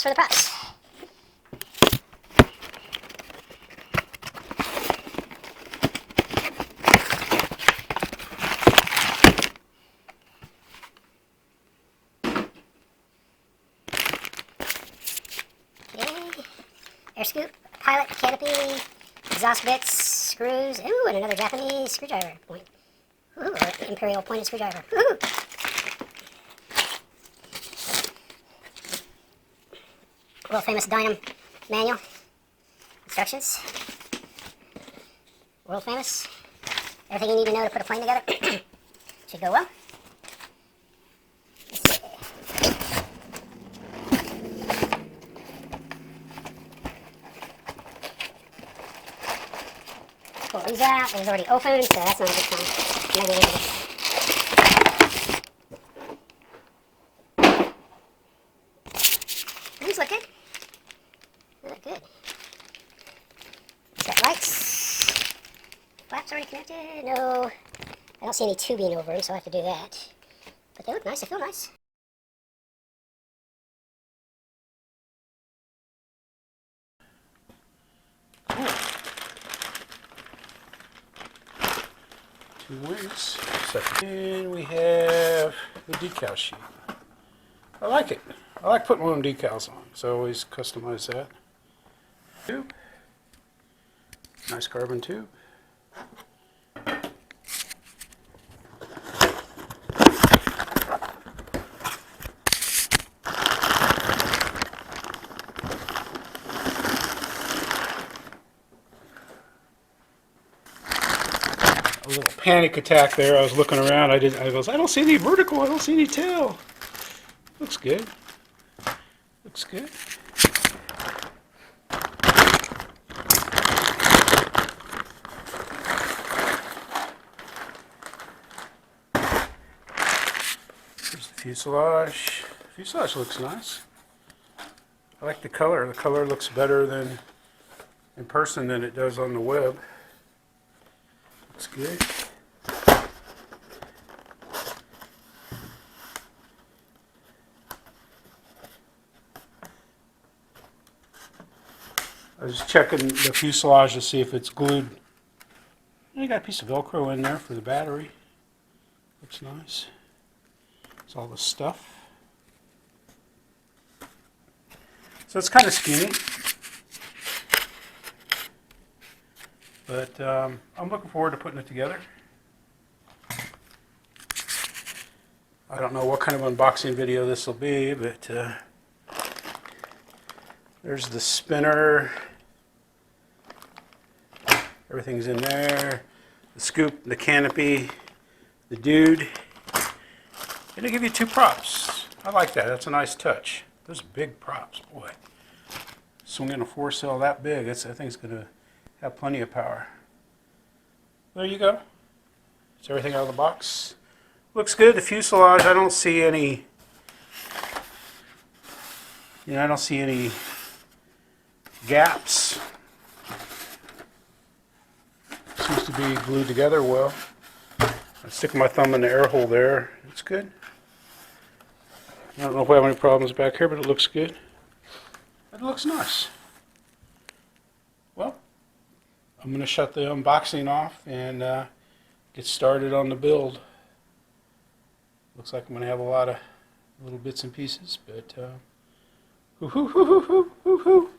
props for the props. Okay. Air scoop, pilot, canopy, exhaust bits, screws, ooh, and another Japanese screwdriver point. Ooh, or imperial pointed screwdriver. Ooh. World famous Dynam manual instructions. World famous. Everything you need to know to put a plane together. Should go well. Pull these out. It was already open, so that's not a good sign. Maybe leave it. These look good. They look good. It's got lights. Flaps already connected. No, I don't see any tubing over them, so I have to do that. But they look nice. They feel nice. Two wings. And we have the decal sheet. I like it. I like putting one of them decals on, so I always customize that. Tube. Nice carbon tube. A little panic attack there. I was looking around. I don't see any vertical. I don't see any tail. Looks good. Looks good. Here's the fuselage. The fuselage looks nice. I like the color. The color looks better than in person than it does on the web. Looks good. I was checking the fuselage to see if it's glued. You got a piece of Velcro in there for the battery. Looks nice. It's all the stuff. So it's kind of skinny. But I'm looking forward to putting it together. I don't know what kind of unboxing video this will be, but there's the spinner. Everything's in there. The scoop, the canopy, the dude. And they give you two props. I like that. That's a nice touch. Those are big props, boy. Swinging a 4-cell that big, I think it's going to have plenty of power. There you go. It's everything out of the box. Looks good. The fuselage, I don't see any. I don't see any gaps. Seems to be glued together well. I stick my thumb in the air hole there. It's good. I don't know if we have any problems back here, but it looks good. It looks nice. Well, I'm going to shut the unboxing off and get started on the build. Looks like I'm going to have a lot of little bits and pieces, but hoo hoo hoo hoo hoo hoo hoo.